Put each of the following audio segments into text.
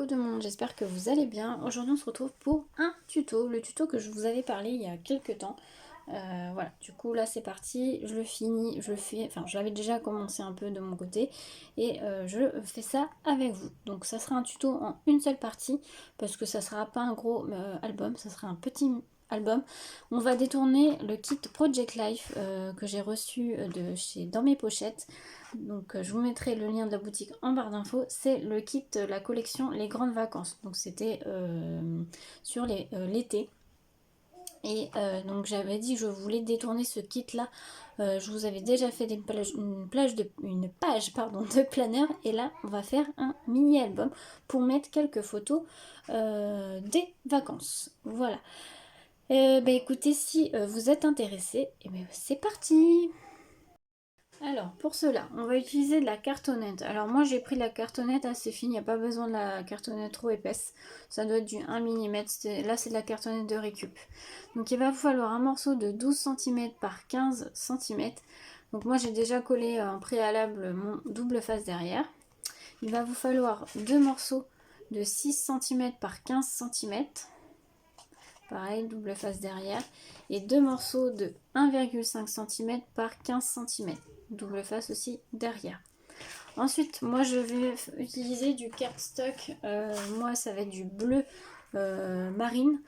tout le monde, j'espère que vous allez bien. Aujourd'hui on se retrouve pour un tuto, le tuto que je vous avais parlé il y a quelques temps. Voilà, du coup là c'est parti, je le finis, je le fais, enfin je l'avais déjà commencé un peu de mon côté et je fais ça avec vous. Donc ça sera un tuto en une seule partie parce que ça sera pas un gros album, ça sera un petit album. On va détourner le kit Project Life que j'ai reçu de chez Dans mes pochettes. Donc je vous mettrai le lien de la boutique en barre d'infos. C'est le kit, la collection Les Grandes Vacances. Donc c'était sur l'été. Et donc j'avais dit que je voulais détourner ce kit là. Je vous avais déjà fait une page pardon, de planeur. Et là on va faire un mini album pour mettre quelques photos des vacances. Voilà. Bah écoutez, si vous êtes intéressés, et ben c'est parti. Alors pour cela, on va utiliser de la cartonnette. Alors moi j'ai pris de la cartonnette assez fine, il n'y a pas besoin de la cartonnette trop épaisse. Ça doit être du 1 mm, là c'est de la cartonnette de récup. Donc il va vous falloir un morceau de 12 cm par 15 cm. Donc moi j'ai déjà collé en préalable mon double face derrière. Il va vous falloir deux morceaux de 6 cm par 15 cm. Pareil, double face derrière. Et deux morceaux de 1,5 cm par 15 cm. Double face aussi derrière. Ensuite, moi je vais utiliser du cardstock. Moi ça va être du bleu marine.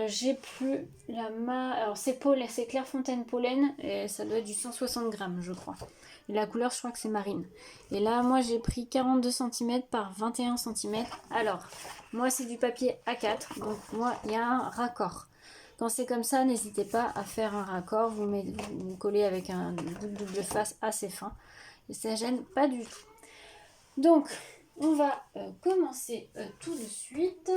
J'ai plus alors c'est Clairefontaine pollen et ça doit être du 160 grammes je crois. Et la couleur je crois que c'est marine. Et là moi j'ai pris 42 cm par 21 cm. Alors moi c'est du papier A4 donc moi il y a un raccord. Quand c'est comme ça, n'hésitez pas à faire un raccord. Vous collez avec un double face assez fin. Et ça gêne pas du tout. Donc, on va commencer tout de suite.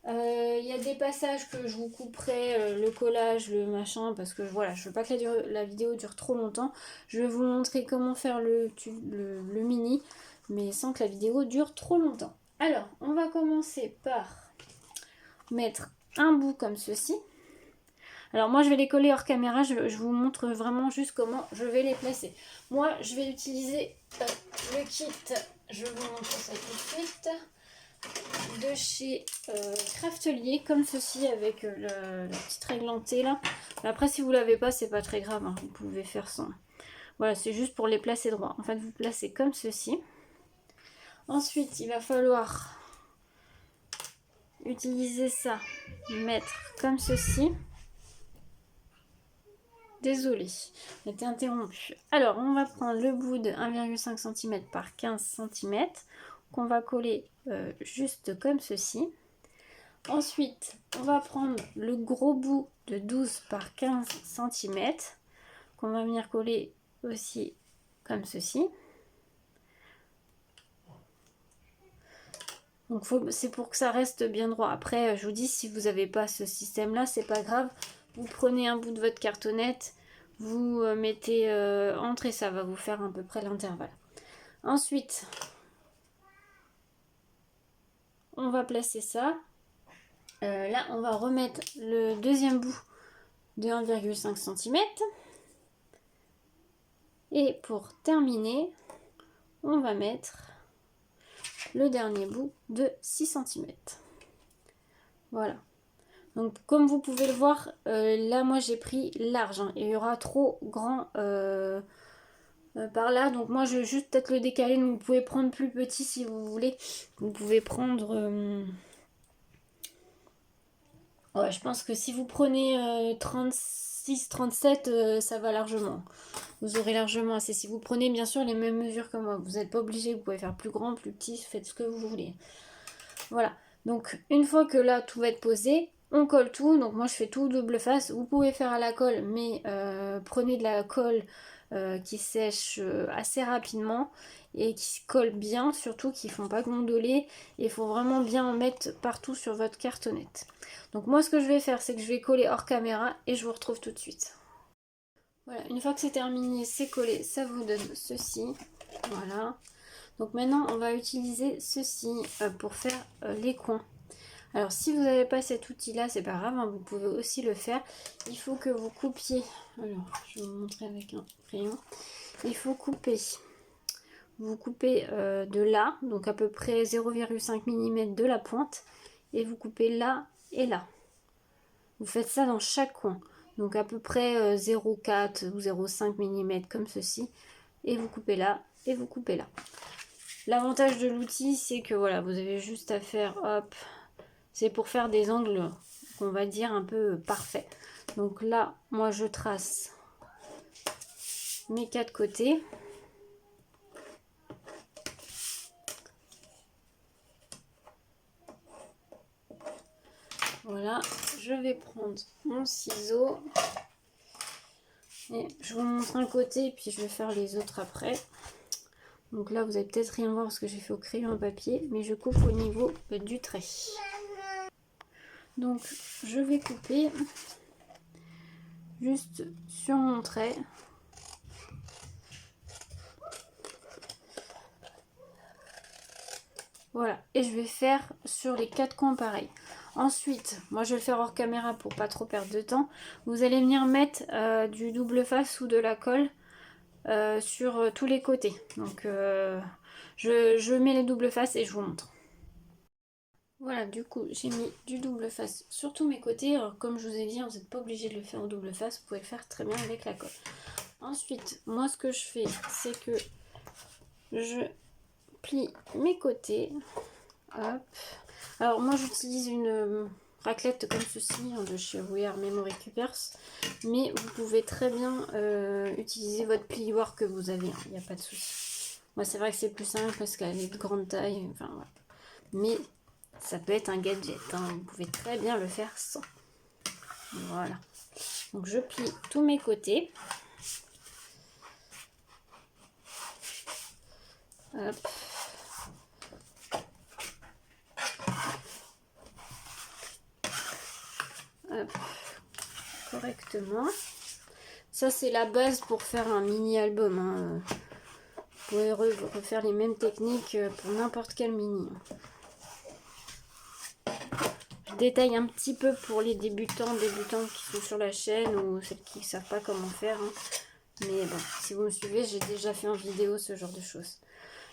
Il y a des passages que je vous couperai, le collage, le machin, parce que voilà, je veux pas que la vidéo dure trop longtemps. Je vais vous montrer comment faire le mini, mais sans que la vidéo dure trop longtemps. Alors, on va commencer par mettre un bout comme ceci. Alors moi je vais les coller hors caméra, je vous montre vraiment juste comment je vais les placer. Moi je vais utiliser le kit, je vous montre ça tout de suite, de chez Craftelier, comme ceci avec la petite réglantée là. Mais après si vous l'avez pas c'est pas très grave, hein, vous pouvez faire sans. Voilà, c'est juste pour les placer droit. En fait vous placez comme ceci. Ensuite il va falloir utiliser ça, mettre comme ceci. Désolée, j'ai été interrompue. Alors, on va prendre le bout de 1,5 cm par 15 cm qu'on va coller juste comme ceci. Ensuite, on va prendre le gros bout de 12 par 15 cm qu'on va venir coller aussi comme ceci. Donc, c'est pour que ça reste bien droit. Après, je vous dis, si vous n'avez pas ce système-là, c'est pas grave. Vous prenez un bout de votre cartonnette, vous mettez entre et ça va vous faire à peu près l'intervalle. Ensuite, on va placer ça. Là, on va remettre le deuxième bout de 1,5 cm. Et pour terminer, on va mettre le dernier bout de 6 cm. Voilà. Donc comme vous pouvez le voir, là moi j'ai pris large, hein, et il y aura trop grand par là, donc moi je vais juste peut-être le décaler, donc vous pouvez prendre plus petit si vous voulez. Vous pouvez prendre, ouais, je pense que si vous prenez 36-37, ça va largement. Vous aurez largement assez. Si vous prenez bien sûr les mêmes mesures que moi, vous n'êtes pas obligé, vous pouvez faire plus grand, plus petit, faites ce que vous voulez. Voilà, donc une fois que là tout va être posé, on colle tout. Donc moi je fais tout double face. Vous pouvez faire à la colle, mais prenez de la colle qui sèche assez rapidement et qui se colle bien, surtout qui ne font pas gondoler. Et il faut vraiment bien en mettre partout sur votre cartonnette. Donc moi ce que je vais faire, c'est que je vais coller hors caméra et je vous retrouve tout de suite. Voilà, une fois que c'est terminé, c'est collé, ça vous donne ceci. Voilà. Donc maintenant on va utiliser ceci pour faire les coins. Alors si vous n'avez pas cet outil là, c'est pas grave, hein, vous pouvez aussi le faire. Il faut que vous coupiez, alors je vais vous montrer avec un crayon. Il faut couper vous coupez de là, donc à peu près 0,5 mm de la pointe, et vous coupez là et là. Vous faites ça dans chaque coin, donc à peu près 0,4 ou 0,5 mm comme ceci, et vous coupez là et vous coupez là. L'avantage de l'outil, c'est que voilà, vous avez juste à faire, hop, c'est pour faire des angles, on va dire, un peu parfaits. Donc là, moi je trace mes 4 côtés. Voilà, je vais prendre mon ciseau et je vous montre un côté, puis je vais faire les autres après. Donc là, vous allez peut-être rien voir parce que j'ai fait au crayon à papier, mais je coupe au niveau du trait. Donc, je vais couper juste sur mon trait. Voilà, et je vais faire sur les 4 coins pareil. Ensuite, moi je vais le faire hors caméra pour pas trop perdre de temps. Vous allez venir mettre du double face ou de la colle sur tous les côtés. Donc je mets les double faces et je vous montre. Voilà, du coup j'ai mis du double face sur tous mes côtés. Alors comme je vous ai dit, vous n'êtes pas obligé de le faire en double face, vous pouvez le faire très bien avec la colle. Ensuite, moi ce que je fais, c'est que je plie mes côtés. Hop. Alors moi j'utilise une raclette comme ceci de chez We Are Memory Keepers, mais vous pouvez très bien utiliser votre plioir que vous avez, il n'y a pas de souci. Moi c'est vrai que c'est plus simple parce qu'elle est de grande taille, enfin voilà. Mais ça peut être un gadget, hein. Vous pouvez très bien le faire sans. Voilà. Donc je plie tous mes côtés. Hop. Hop. Correctement. Ça c'est la base pour faire un mini album, hein. Vous pouvez refaire les mêmes techniques pour n'importe quel mini. Je détaille un petit peu pour les débutants qui sont sur la chaîne ou celles qui ne savent pas comment faire, hein. Mais bon, si vous me suivez, j'ai déjà fait en vidéo ce genre de choses.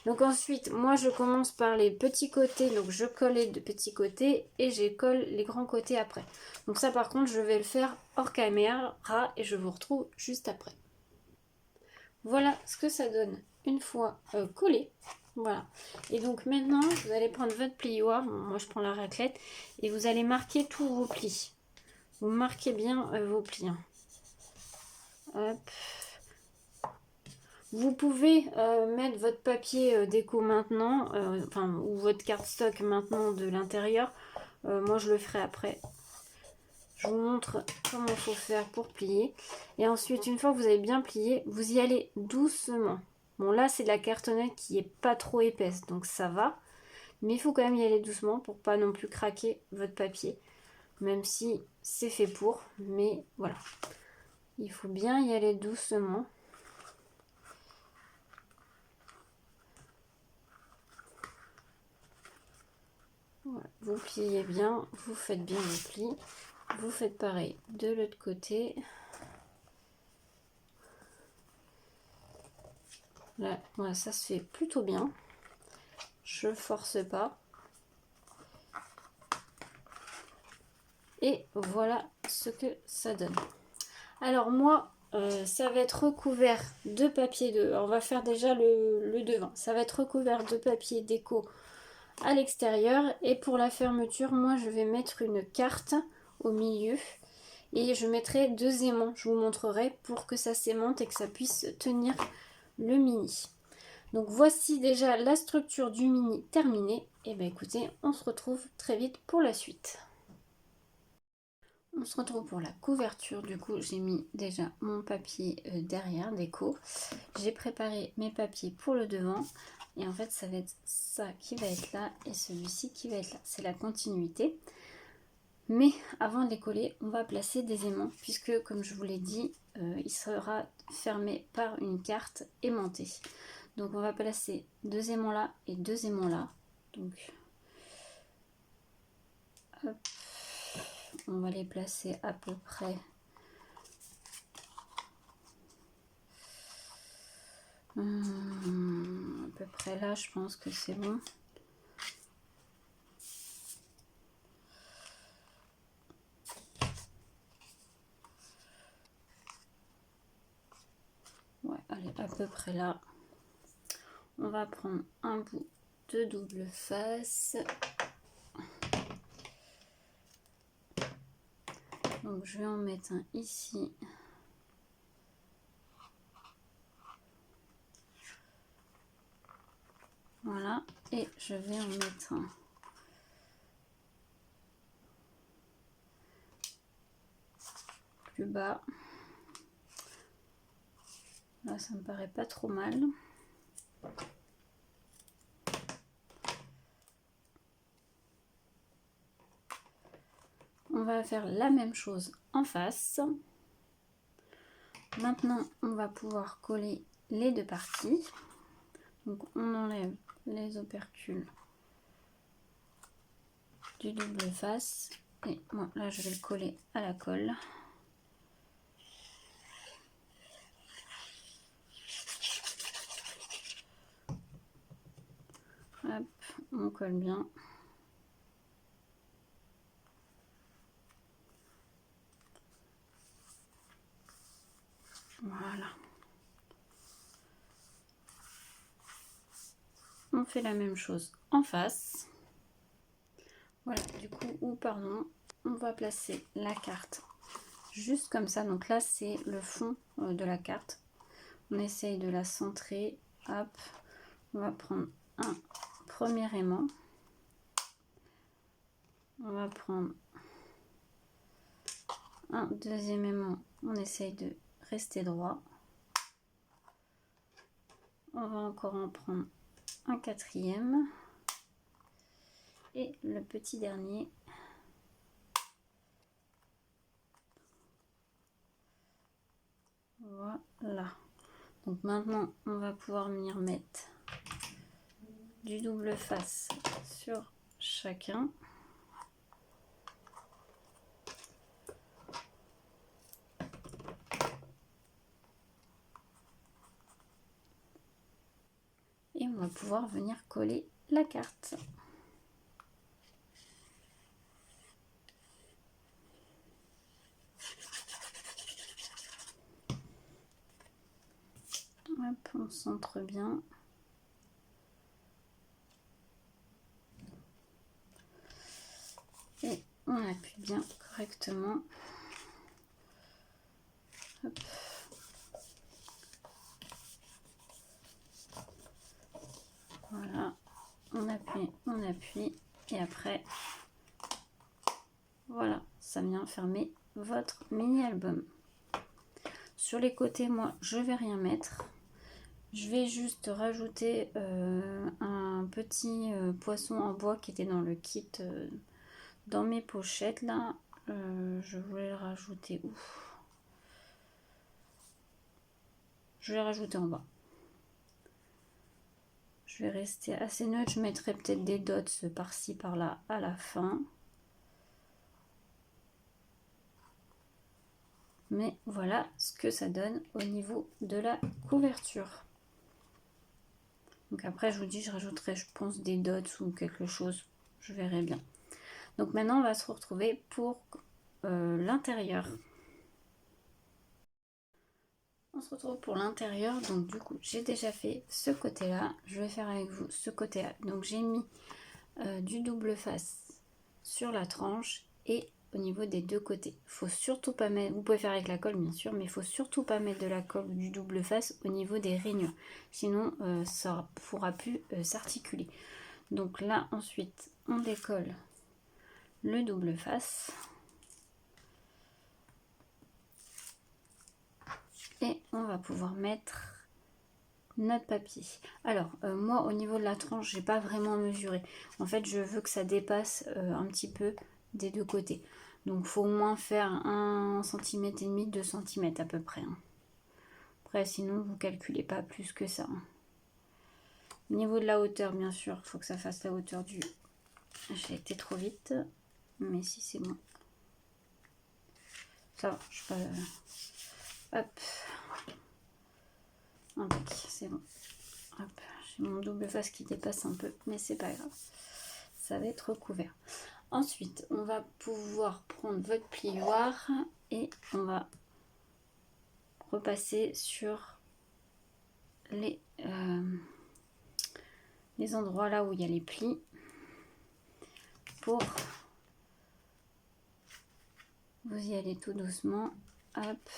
Donc ensuite, moi je commence par les petits côtés, donc je colle les deux petits côtés et je colle les grands côtés après. Donc ça par contre, je vais le faire hors caméra et je vous retrouve juste après. Voilà ce que ça donne une fois collé. Voilà. Et donc maintenant, vous allez prendre votre plioir. Bon, moi, je prends la raclette. Et vous allez marquer tous vos plis. Vous marquez bien vos plis. Hein. Hop. Vous pouvez mettre votre papier déco maintenant, ou votre cardstock maintenant de l'intérieur. Moi, je le ferai après. Je vous montre comment il faut faire pour plier. Et ensuite, une fois que vous avez bien plié, vous y allez doucement. Bon, là, c'est de la cartonnette qui est pas trop épaisse, donc ça va. Mais il faut quand même y aller doucement pour pas non plus craquer votre papier. Même si c'est fait pour, mais voilà. Il faut bien y aller doucement. Voilà. Vous pliez bien, vous faites bien vos plis. Vous faites pareil de l'autre côté. Là, voilà, ça se fait plutôt bien. Je force pas. Et voilà ce que ça donne. Alors moi, ça va être recouvert de papier de... On va faire déjà le devant. Ça va être recouvert de papier déco à l'extérieur. Et pour la fermeture, moi je vais mettre une carte au milieu. Et je mettrai 2 aimants, je vous montrerai, pour que ça s'aimante et que ça puisse tenir le mini. Donc voici déjà la structure du mini terminée. Et bien écoutez, on se retrouve très vite pour la suite. On se retrouve pour la couverture. Du coup, j'ai mis déjà mon papier derrière, déco. J'ai préparé mes papiers pour le devant. Et en fait, ça va être ça qui va être là et celui-ci qui va être là. C'est la continuité. Mais avant de les coller, on va placer des aimants puisque, comme je vous l'ai dit, il sera fermé par une carte aimantée. Donc, on va placer 2 aimants là et 2 aimants là. Donc, hop, on va les placer à peu près peu près là, je pense que c'est bon. Ouais, allez, à peu près là. On va prendre un bout de double face. Donc je vais en mettre un ici. Voilà, et je vais en mettre un plus bas. Là, ça me paraît pas trop mal. On va faire la même chose en face. Maintenant, on va pouvoir coller les deux parties. Donc, on enlève les opercules du double face. Et moi, là, je vais le coller à la colle. Hop, on colle bien. Voilà. On fait la même chose en face. Voilà, du coup, on va placer la carte juste comme ça. Donc là, c'est le fond de la carte. On essaye de la centrer. Hop, on va prendre un premier aimant. On va prendre un deuxième aimant. On essaye de rester droit. On va encore en prendre un quatrième. Et le petit dernier. Voilà. Donc maintenant, on va pouvoir venir mettre du double face sur chacun. Et on va pouvoir venir coller la carte. Hop, on centre bien. Et on appuie bien correctement. Hop. Voilà, on appuie, et après, voilà, ça vient fermer votre mini album. Sur les côtés, moi, je vais rien mettre. Je vais juste rajouter un petit poisson en bois qui était dans le kit, dans mes pochettes là. Je voulais le rajouter où? Je vais le rajouter en bas. Je vais rester assez neutre. Je mettrai peut-être des dots par-ci par-là à la fin. Mais voilà ce que ça donne au niveau de la couverture. Donc après, je vous dis, je rajouterai, je pense, des dots ou quelque chose. Je verrai bien. Donc maintenant, on va se retrouver pour l'intérieur. On se retrouve pour l'intérieur. Donc du coup, j'ai déjà fait ce côté-là. Je vais faire avec vous ce côté-là. Donc j'ai mis du double face sur la tranche et au niveau des deux côtés. Faut surtout pas mettre, vous pouvez faire avec la colle bien sûr, mais il faut surtout pas mettre de la colle ou du double face au niveau des rainures. Sinon, ça ne pourra plus s'articuler. Donc là, ensuite, on décolle le double face. Et on va pouvoir mettre notre papier. Alors, moi, au niveau de la tranche, j'ai pas vraiment mesuré. En fait, je veux que ça dépasse un petit peu des deux côtés. Donc, faut au moins faire 1,5 cm, 2 cm à peu près. Hein. Après, sinon, vous calculez pas plus que ça. Hein. Au niveau de la hauteur, bien sûr, il faut que ça fasse la hauteur du... J'ai été trop vite, mais si c'est bon. Ça va, je peux... Hop. C'est bon. Hop, J'ai mon double face qui dépasse un peu, mais c'est pas grave. Ça va être recouvert. Ensuite, on va pouvoir prendre votre plioir et on va repasser sur les endroits là où il y a les plis pour vous y allez tout doucement. Hop.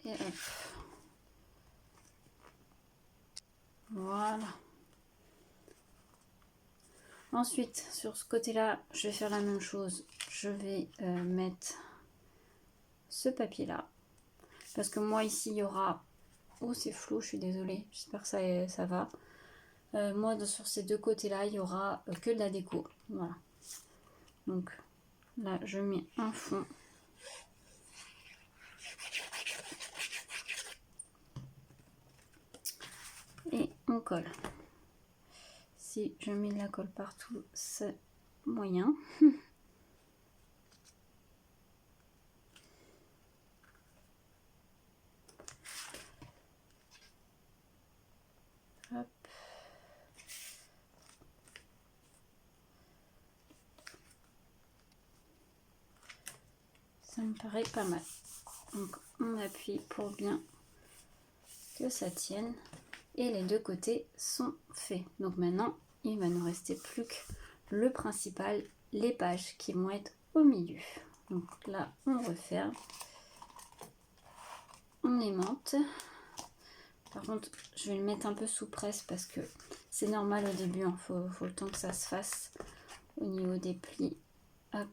Et hop. Voilà. Ensuite, sur ce côté-là, je vais faire la même chose. Je vais mettre ce papier-là. Parce que moi, ici, il y aura... Oh, c'est flou, je suis désolée. J'espère que ça va. Moi, sur ces deux côtés-là, il y aura que de la déco. Voilà. Donc, là, je mets un fond. Et on colle. Si je mets de la colle partout, c'est moyen. Hop. Ça me paraît pas mal. Donc on appuie pour bien que ça tienne. Et les deux côtés sont faits. Donc maintenant, il va nous rester plus que le principal, les pages qui vont être au milieu. Donc là, on referme. On aimante. Par contre, je vais le mettre un peu sous presse parce que c'est normal au début. Il faut le temps que ça se fasse au niveau des plis. Hop.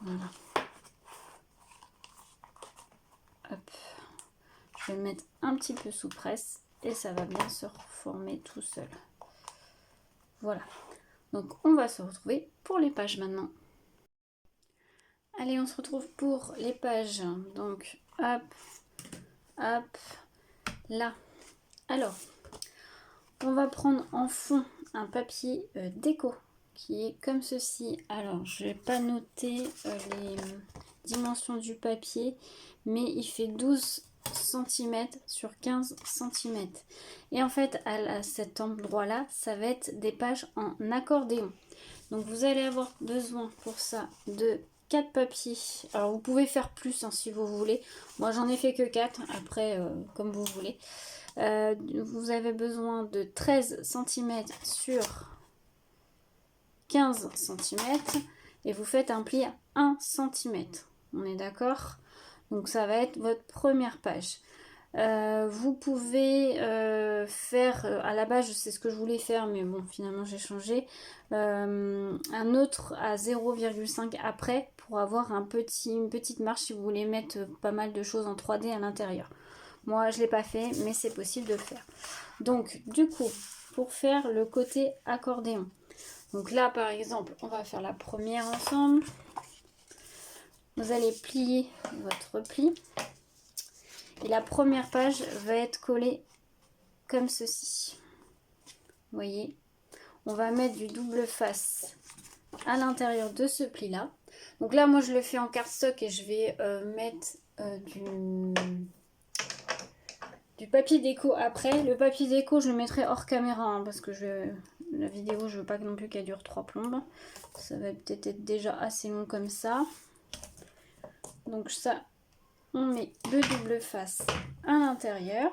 Voilà. Hop. Je vais le mettre un petit peu sous presse et ça va bien se reformer tout seul. Voilà. Donc on va se retrouver pour les pages maintenant. Allez, on se retrouve pour les pages. Donc hop, hop, là. Alors, on va prendre en fond un papier déco qui est comme ceci. Alors, je vais pas noter les dimensions du papier, mais il fait 12 cm sur 15 cm. Et en fait, à cet endroit-là, ça va être des pages en accordéon. Donc, vous allez avoir besoin pour ça de 4 papiers. Alors, vous pouvez faire plus hein, si vous voulez. Moi, j'en ai fait que 4. Après, comme vous voulez. Vous avez besoin de 13 cm sur 15 cm et vous faites un pli à 1 cm. On est d'accord? Donc ça va être votre première page. Vous pouvez faire, à la base je sais ce que je voulais faire mais bon finalement j'ai changé, un autre à 0,5 après pour avoir une petite marge si vous voulez mettre pas mal de choses en 3D à l'intérieur. Moi je l'ai pas fait mais c'est possible de le faire. Donc du coup pour faire le côté accordéon, donc là par exemple on va faire la première ensemble. Vous allez plier votre pli. Et la première page va être collée comme ceci. Vous voyez, on va mettre du double face à l'intérieur de ce pli là. Donc là moi je le fais en cardstock et je vais mettre du papier déco après. Le papier déco je le mettrai hors caméra hein, parce que la vidéo je veux pas non plus qu'elle dure 3 plombes. Ça va peut-être être déjà assez long comme ça. Donc ça, on met le double face à l'intérieur.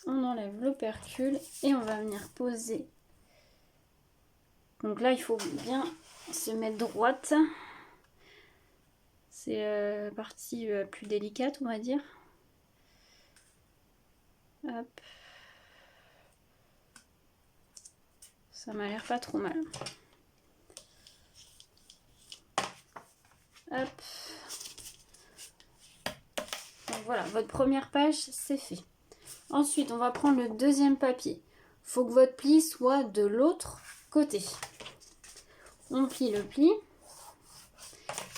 On enlève l'opercule et on va venir poser. Donc là, il faut bien se mettre droite. C'est la partie plus délicate, on va dire. Hop. Ça m'a l'air pas trop mal. Hop. Donc voilà, votre première page, c'est fait. Ensuite, on va prendre le deuxième papier. Il faut que votre pli soit de l'autre côté. On plie le pli.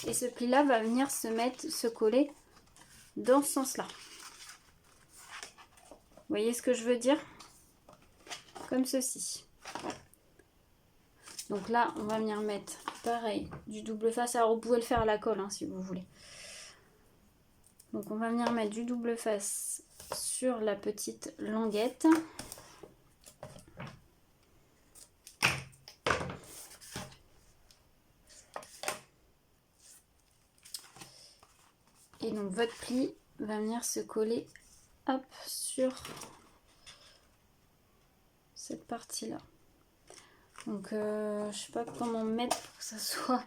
Et ce pli-là va venir se coller dans ce sens-là. Vous voyez ce que je veux dire? Comme ceci. Donc là, on va venir mettre, pareil, du double face. Alors, vous pouvez le faire à la colle, hein, si vous voulez. Donc, on va venir mettre du double face sur la petite languette. Et donc, votre pli va venir se coller, hop, sur cette partie-là. Donc, je sais pas comment mettre pour que ça soit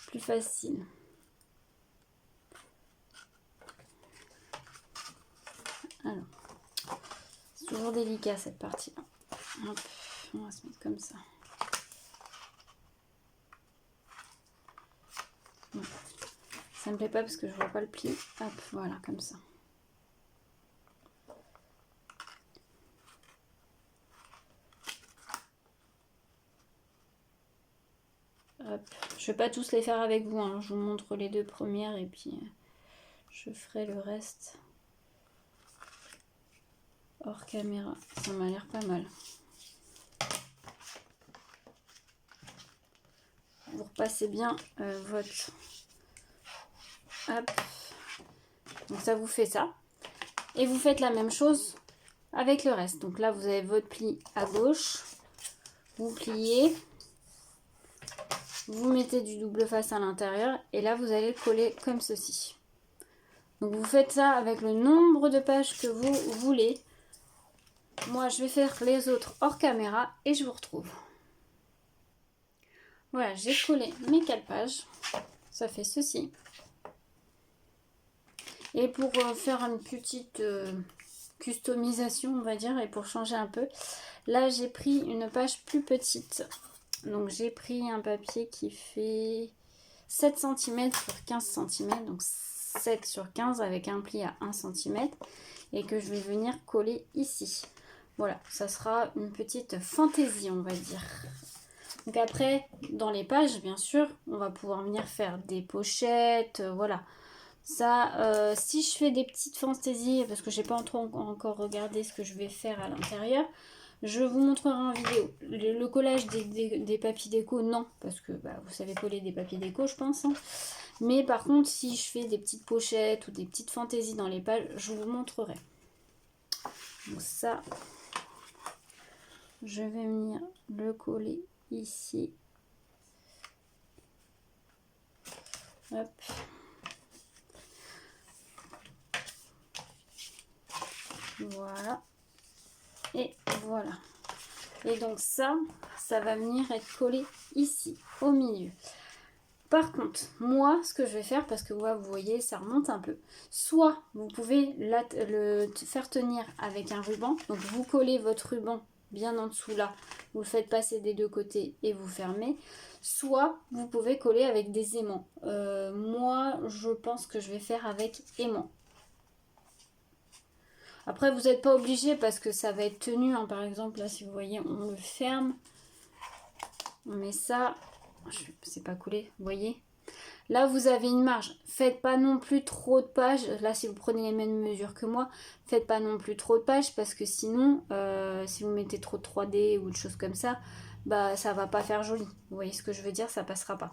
plus facile. Alors, c'est toujours délicat cette partie-là. Hop, on va se mettre comme ça. Ouais. Ça me plaît pas parce que je vois pas le pli. Hop, voilà, comme ça. Hop. Je vais pas tous les faire avec vous, hein. Je vous montre les deux premières et puis je ferai le reste hors caméra. Ça m'a l'air pas mal. Vous repassez bien votre... Hop. Donc ça vous fait ça. Et vous faites la même chose avec le reste. Donc là, vous avez votre pli à gauche. Vous pliez. Vous mettez du double face à l'intérieur. Et là, vous allez le coller comme ceci. Donc vous faites ça avec le nombre de pages que vous voulez. Moi, je vais faire les autres hors caméra et je vous retrouve. Voilà, j'ai collé mes 4 pages. Ça fait ceci. Et pour faire une petite customisation, on va dire, et pour changer un peu, là, j'ai pris une page plus petite. Donc, j'ai pris un papier qui fait 7 cm sur 15 cm. Donc, 7 sur 15 avec un pli à 1 cm. Et que je vais venir coller ici. Voilà, ça sera une petite fantaisie, on va dire. Donc après, dans les pages, bien sûr, on va pouvoir venir faire des pochettes, voilà. Ça, si je fais des petites fantaisies, parce que j'ai pas encore regardé ce que je vais faire à l'intérieur, je vous montrerai en vidéo. Le collage des papiers déco, non, parce que bah, vous savez coller des papiers déco, je pense. Hein. Mais par contre, si je fais des petites pochettes ou des petites fantaisies dans les pages, je vous montrerai. Donc ça, je vais venir le coller ici. Hop. Voilà. Et voilà. Et donc ça va venir être collé ici, au milieu. Par contre, moi, ce que je vais faire, parce que ouais, vous voyez, ça remonte un peu. Soit vous pouvez le faire tenir avec un ruban. Donc vous collez votre ruban bien en dessous là. Vous le faites passer des deux côtés et vous fermez. Soit vous pouvez coller avec des aimants. Moi, je pense que je vais faire avec aimants. Après, vous n'êtes pas obligé parce que ça va être tenu. Hein. Par exemple, là, si vous voyez, on le ferme. On met ça. C'est pas collé, vous voyez. Là, vous avez une marge. Faites pas non plus trop de pages. Là, si vous prenez les mêmes mesures que moi, faites pas non plus trop de pages parce que sinon, si vous mettez trop de 3D ou de choses comme ça, bah ça va pas faire joli. Vous voyez ce que je veux dire, ça passera pas.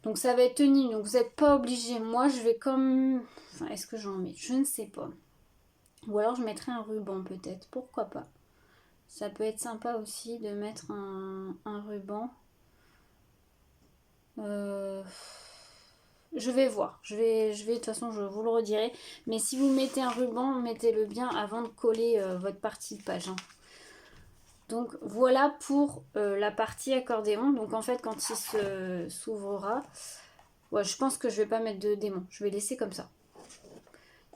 Donc ça va être tenu. Donc vous n'êtes pas obligé. Moi, je vais comme... Enfin, est-ce que j'en mets? Je ne sais pas. Ou alors je mettrai un ruban peut-être. Pourquoi pas? Ça peut être sympa aussi de mettre un ruban. Je vais voir. Je vais de toute façon, je vous le redirai. Mais si vous mettez un ruban, mettez-le bien avant de coller votre partie de page. Hein. Donc voilà pour la partie accordéon. Donc en fait, quand il s'ouvrira, ouais, je pense que je vais pas mettre de démon. Je vais laisser comme ça.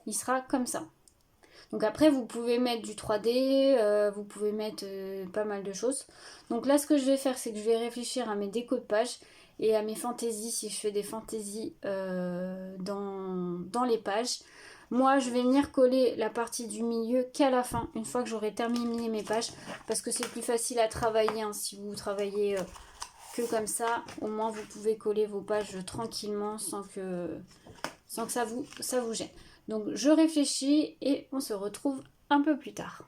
Il sera comme ça. Donc après, vous pouvez mettre du 3D, vous pouvez mettre pas mal de choses. Donc là, ce que je vais faire, c'est que je vais réfléchir à mes décos de page et à mes fantaisies, si je fais des fantaisies dans les pages. Moi, je vais venir coller la partie du milieu qu'à la fin, une fois que j'aurai terminé mes pages, parce que c'est plus facile à travailler. Hein, si vous travaillez que comme ça, au moins vous pouvez coller vos pages tranquillement sans que ça vous gêne. Donc je réfléchis et on se retrouve un peu plus tard.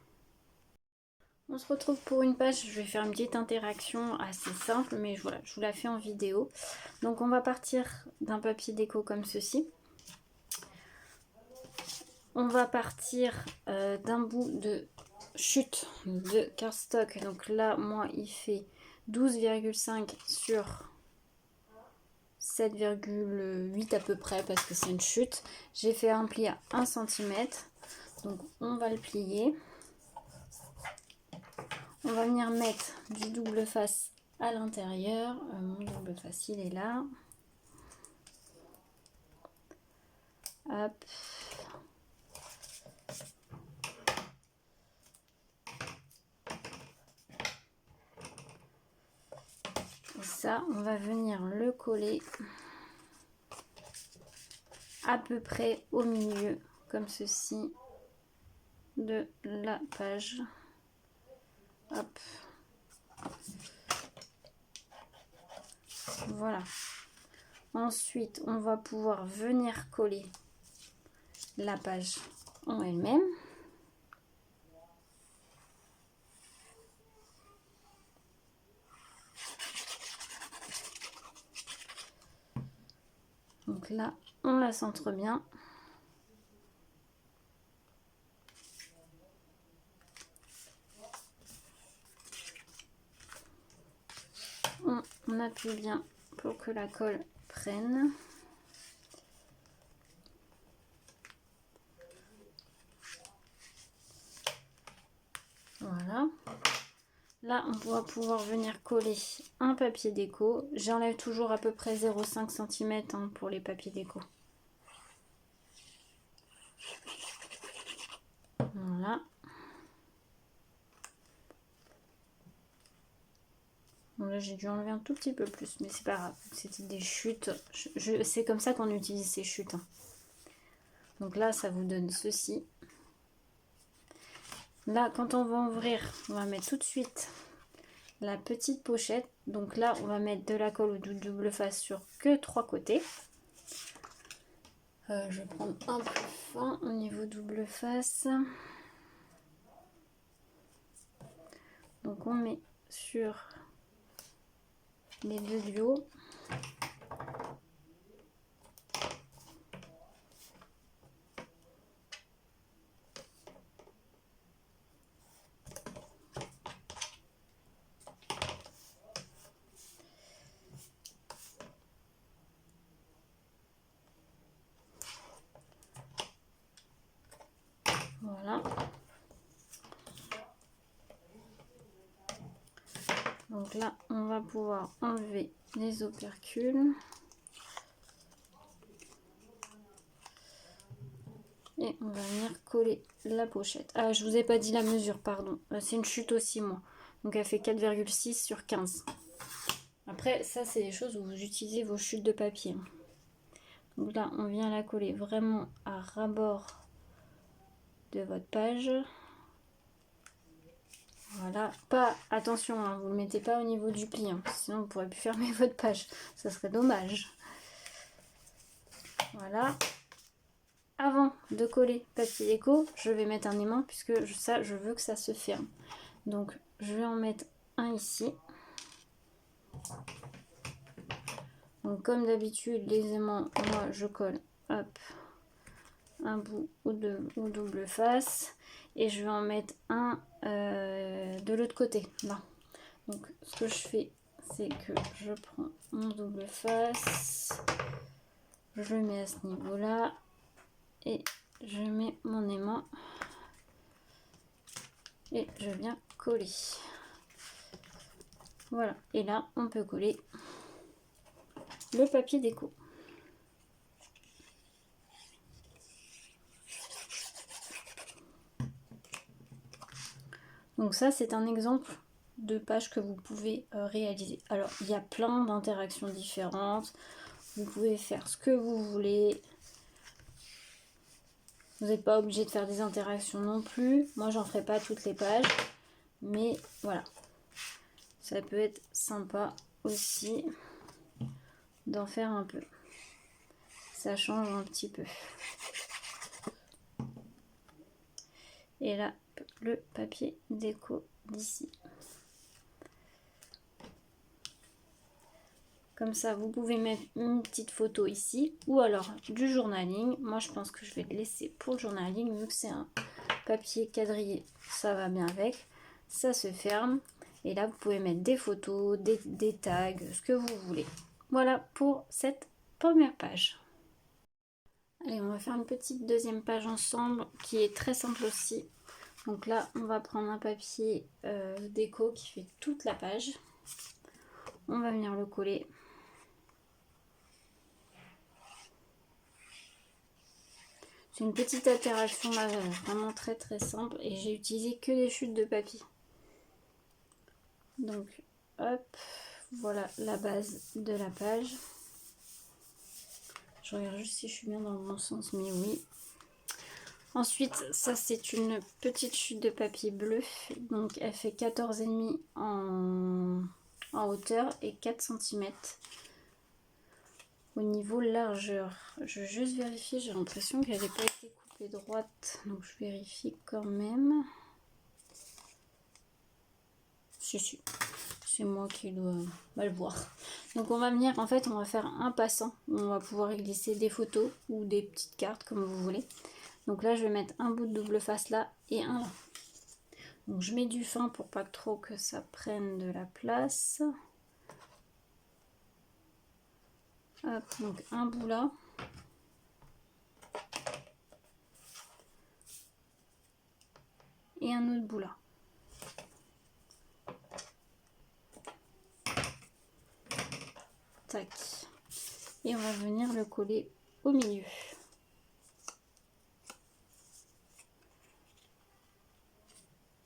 On se retrouve pour une page, je vais faire une petite interaction assez simple, mais voilà, je vous la fais en vidéo. Donc on va partir d'un papier déco comme ceci. On va partir d'un bout de chute de cardstock. Donc là, moi, il fait 12,5 sur 7,8 à peu près parce que c'est une chute. J'ai fait un pli à 1 cm. Donc on va le plier. On va venir mettre du double face à l'intérieur. Mon double face, il est là. Hop. Et ça, on va venir le coller à peu près au milieu, comme ceci, de la page. Hop. Voilà. Ensuite, on va pouvoir venir coller la page en elle-même. Donc là, on la centre bien. On appuie bien pour que la colle prenne. Voilà. Là, on va pouvoir venir coller un papier déco. J'enlève toujours à peu près 0,5 cm pour les papiers déco. Voilà. Bon, là, j'ai dû enlever un tout petit peu plus, mais c'est pas grave. C'était des chutes. C'est comme ça qu'on utilise ces chutes. Donc là, ça vous donne ceci. Là, quand on va ouvrir, on va mettre tout de suite la petite pochette. Donc là, on va mettre de la colle ou du double face sur que 3 côtés. Je vais prendre un plus fin au niveau double face. Donc on met sur les deux du haut. Voilà. Donc là, on va pouvoir enlever les opercules. Et on va venir coller la pochette. Ah, je vous ai pas dit la mesure, pardon. C'est une chute aussi, moi. Donc elle fait 4,6 sur 15. Après, ça, c'est des choses où vous utilisez vos chutes de papier. Donc là, on vient la coller vraiment à ras-bord de votre page. Voilà. Pas, attention, hein, vous ne le mettez pas au niveau du pli, hein, sinon vous ne pourrez plus fermer votre page. Ça serait dommage. Voilà. Avant de coller papier déco, je vais mettre un aimant puisque ça, je veux que ça se ferme. Donc, je vais en mettre un ici. Donc, comme d'habitude, les aimants, moi, je colle, hop, un bout ou deux ou double face. Et je vais en mettre un de l'autre côté, là. Donc, ce que je fais, c'est que je prends mon double face, je le mets à ce niveau-là et je mets mon aimant et je viens coller. Voilà, et là, on peut coller le papier déco. Donc ça, c'est un exemple de page que vous pouvez réaliser. Alors, il y a plein d'interactions différentes. Vous pouvez faire ce que vous voulez. Vous n'êtes pas obligé de faire des interactions non plus. Moi, j'en ferai pas toutes les pages. Mais voilà. Ça peut être sympa aussi d'en faire un peu. Ça change un petit peu. Et là, le papier déco d'ici. Comme ça, vous pouvez mettre une petite photo ici ou alors du journaling. Moi, je pense que je vais le laisser pour le journaling vu que c'est un papier quadrillé. Ça va bien avec. Ça se ferme. Et là, vous pouvez mettre des photos, des tags, ce que vous voulez. Voilà pour cette première page. Allez, on va faire une petite deuxième page ensemble qui est très simple aussi. Donc là, on va prendre un papier déco qui fait toute la page. On va venir le coller. C'est une petite interaction là, vraiment très très simple et j'ai utilisé que des chutes de papier. Donc hop, voilà la base de la page. Je regarde juste si je suis bien dans le bon sens, mais oui. Ensuite, ça c'est une petite chute de papier bleu, donc elle fait 14,5 en hauteur et 4 cm au niveau largeur. Je vais juste vérifier, j'ai l'impression qu'elle n'avait pas été coupée droite, donc je vérifie quand même. Si, c'est moi qui dois mal voir. Donc on va venir, en fait on va faire un passant, on va pouvoir y glisser des photos ou des petites cartes comme vous voulez. Donc là je vais mettre un bout de double face là et un là. Donc je mets du fin pour pas trop que ça prenne de la place. Hop, donc un bout là. Et un autre bout là. Tac. Et on va venir le coller au milieu.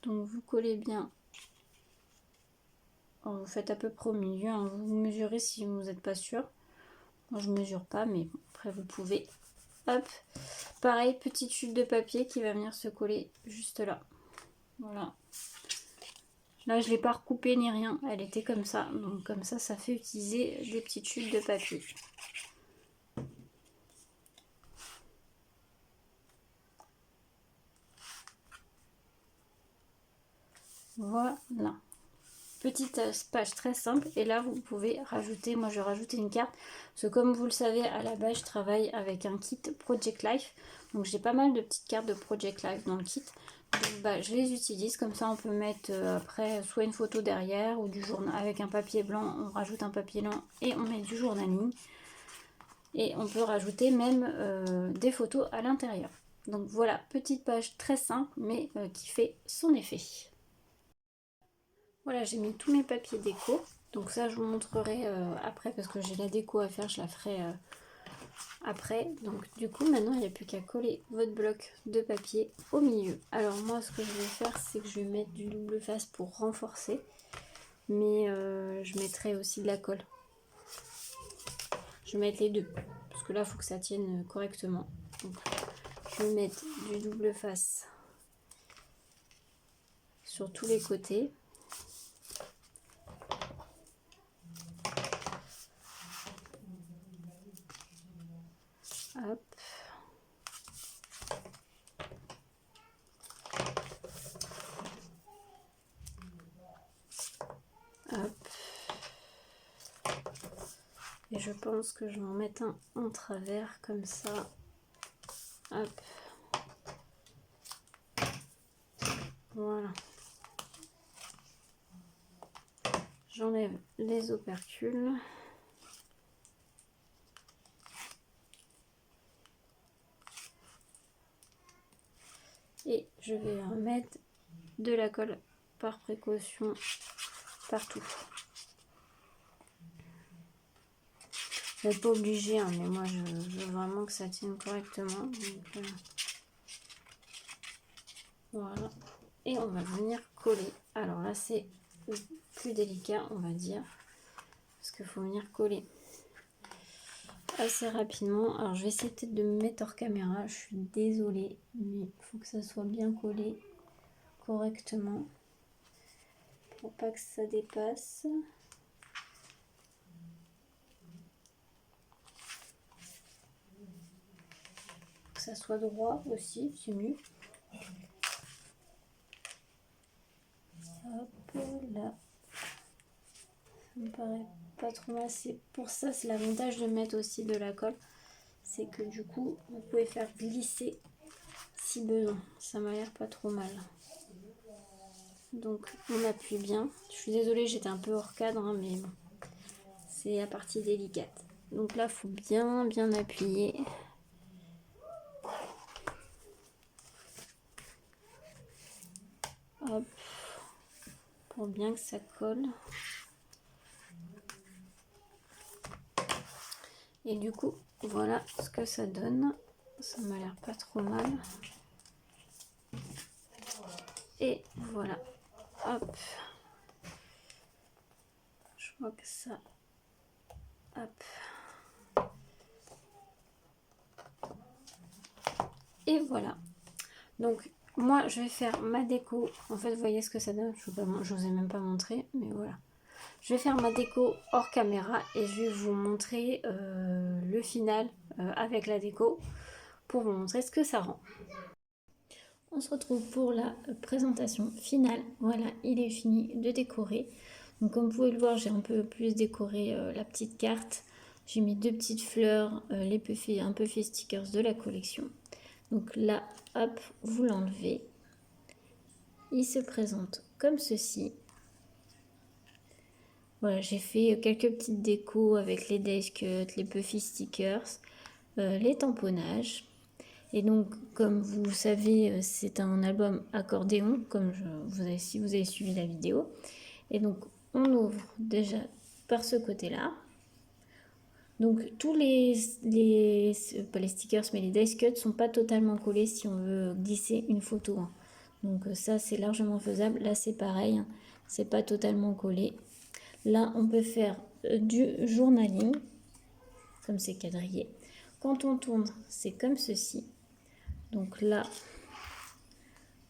Donc vous collez bien. Alors, vous faites à peu près au milieu, hein. Vous mesurez si vous n'êtes pas sûr. Moi je mesure pas, mais après vous pouvez. Hop. Pareil, petite chute de papier qui va venir se coller juste là. Voilà. Là je ne l'ai pas recoupée ni rien, elle était comme ça. Donc comme ça fait utiliser des petites chutes de papier. Voilà. Petite page très simple et là vous pouvez rajouter, moi je vais rajouter une carte parce que comme vous le savez à la base je travaille avec un kit Project Life, donc j'ai pas mal de petites cartes de Project Life dans le kit, donc bah, je les utilise comme ça. On peut mettre après soit une photo derrière ou du journal avec un papier blanc, on rajoute un papier blanc et on met du journaling et on peut rajouter même des photos à l'intérieur. Donc voilà, petite page très simple mais qui fait son effet. Voilà, j'ai mis tous mes papiers déco. Donc ça, je vous montrerai après parce que j'ai la déco à faire, je la ferai après. Donc du coup, maintenant, il n'y a plus qu'à coller votre bloc de papier au milieu. Alors moi, ce que je vais faire, c'est que je vais mettre du double face pour renforcer. Mais je mettrai aussi de la colle. Je vais mettre les deux. Parce que là, il faut que ça tienne correctement. Donc, je vais mettre du double face sur tous les côtés. Hop. Hop. Et je pense que je vais en mettre un en travers comme ça. Hop. Voilà. J'enlève les opercules. Et je vais mettre de la colle par précaution partout. Vous n'êtes pas obligé, hein, mais moi je veux vraiment que ça tienne correctement. Donc, voilà. Et on va venir coller. Alors là c'est plus délicat, on va dire. Parce qu'il faut venir coller assez rapidement. Alors je vais essayer peut-être de me mettre hors caméra. Je suis désolée, mais il faut que ça soit bien collé correctement. Pour pas que ça dépasse. Que ça soit droit aussi, c'est mieux. là, ça me paraît pas trop mal. C'est pour ça, c'est l'avantage de mettre aussi de la colle. C'est que du coup, vous pouvez faire glisser si besoin. Ça m'a l'air pas trop mal. Donc on appuie bien. Je suis désolée, j'étais un peu hors cadre, hein, mais bon, c'est la partie délicate. Donc là, il faut bien appuyer. Hop, pour bien que ça colle. Et du coup, voilà ce que ça donne. Ça m'a l'air pas trop mal. Et voilà. Hop. Je crois que ça... Hop. Et voilà. Donc, moi, je vais faire ma déco. En fait, vous voyez ce que ça donne. Je vous ai même pas montré, mais voilà. Je vais faire ma déco hors caméra et je vais vous montrer le final avec la déco pour vous montrer ce que ça rend. On se retrouve pour la présentation finale. Voilà, il est fini de décorer. Donc comme vous pouvez le voir, j'ai un peu plus décoré la petite carte. J'ai mis 2 petites fleurs, les un Puffy stickers de la collection. Donc là, hop, vous l'enlevez. Il se présente comme ceci. Voilà, j'ai fait quelques petites décos avec les dice cuts, les Puffy stickers, les tamponnages. Et donc, comme vous savez, c'est un album accordéon, comme si vous avez suivi la vidéo. Et donc, on ouvre déjà par ce côté-là. Donc, tous pas les stickers, mais les dice cuts sont pas totalement collés si on veut glisser une photo. Hein. Donc, ça, c'est largement faisable. Là, c'est pareil, hein, c'est pas totalement collé. Là, on peut faire du journaling, comme c'est quadrillé. Quand on tourne, c'est comme ceci. Donc là,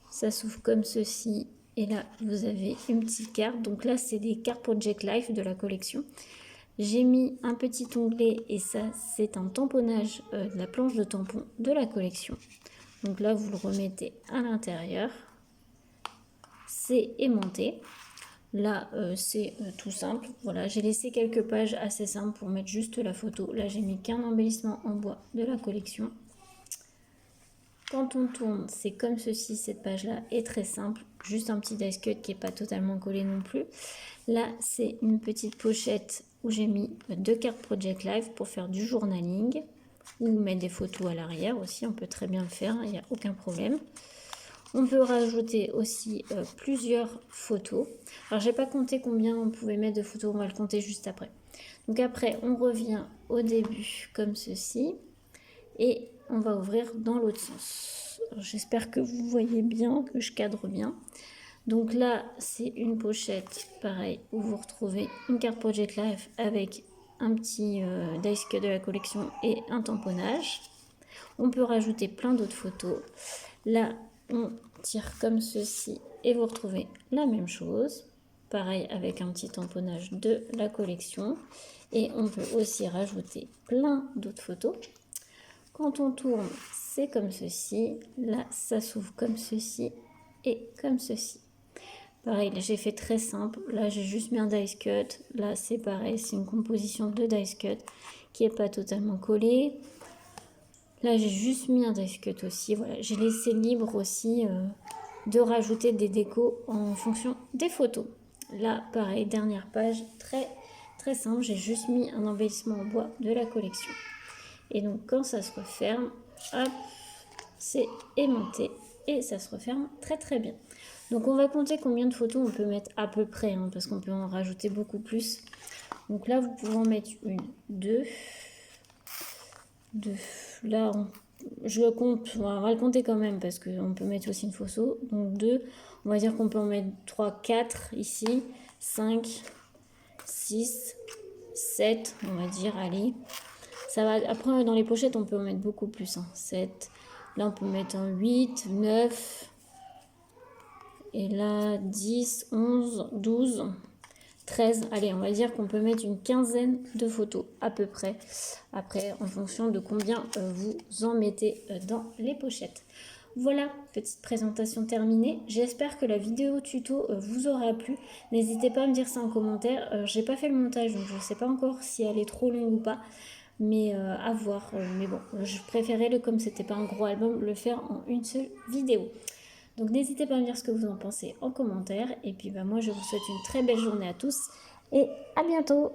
ça s'ouvre comme ceci. Et là, vous avez une petite carte. Donc là, c'est des cartes Project Life de la collection. J'ai mis un petit onglet et ça, c'est un tamponnage de la planche de tampon de la collection. Donc là, vous le remettez à l'intérieur. C'est aimanté. Là, c'est tout simple. Voilà, j'ai laissé quelques pages assez simples pour mettre juste la photo. Là, j'ai mis qu'un embellissement en bois de la collection. Quand on tourne, c'est comme ceci. Cette page-là est très simple. Juste un petit dice cut qui n'est pas totalement collé non plus. Là, c'est une petite pochette où j'ai mis 2 cartes Project Life pour faire du journaling ou mettre des photos à l'arrière aussi. On peut très bien le faire, il n'y a aucun problème. On peut rajouter aussi plusieurs photos. Alors, j'ai pas compté combien on pouvait mettre de photos, on va le compter juste après. Donc après, on revient au début comme ceci et on va ouvrir dans l'autre sens. J'espère que vous voyez bien, que je cadre bien. Donc là, c'est une pochette, pareil, où vous retrouvez une carte Project Life avec un petit dice cut de la collection et un tamponnage. On peut rajouter plein d'autres photos. Là, on tire comme ceci et vous retrouvez la même chose. Pareil avec un petit tamponnage de la collection. Et on peut aussi rajouter plein d'autres photos. Quand on tourne, c'est comme ceci. Là, ça s'ouvre comme ceci et comme ceci. Pareil, j'ai fait très simple. Là, j'ai juste mis un dice cut. Là, c'est pareil, c'est une composition de dice cut qui n'est pas totalement collée. Là, j'ai juste mis un dice cut aussi. Voilà, j'ai laissé libre aussi de rajouter des décos en fonction des photos. Là, pareil, dernière page, très simple. J'ai juste mis un embellissement en bois de la collection. Et donc, quand ça se referme, hop, c'est aimanté et ça se referme très bien. Donc, on va compter combien de photos on peut mettre à peu près, hein, parce qu'on peut en rajouter beaucoup plus. Donc là, vous pouvez en mettre une, deux. Là, je le compte, on va le compter quand même parce qu'on peut mettre aussi une photo. Donc 2, on va dire qu'on peut en mettre 3, 4 ici, 5, 6, 7, on va dire, allez. Ça va. Après, dans les pochettes, on peut en mettre beaucoup plus. Hein. 7, là, on peut mettre un 8, 9, et là, 10, 11, 12... 13, allez, on va dire qu'on peut mettre une quinzaine de photos à peu près. Après, en fonction de combien vous en mettez dans les pochettes. Voilà, petite présentation terminée. J'espère que la vidéo tuto vous aura plu. N'hésitez pas à me dire ça en commentaire. J'ai pas fait le montage, donc je sais pas encore si elle est trop longue ou pas. Mais à voir. Mais bon, je préférais, comme c'était pas un gros album, le faire en une seule vidéo. Donc n'hésitez pas à me dire ce que vous en pensez en commentaire. Et puis bah, moi, je vous souhaite une très belle journée à tous. Et à bientôt!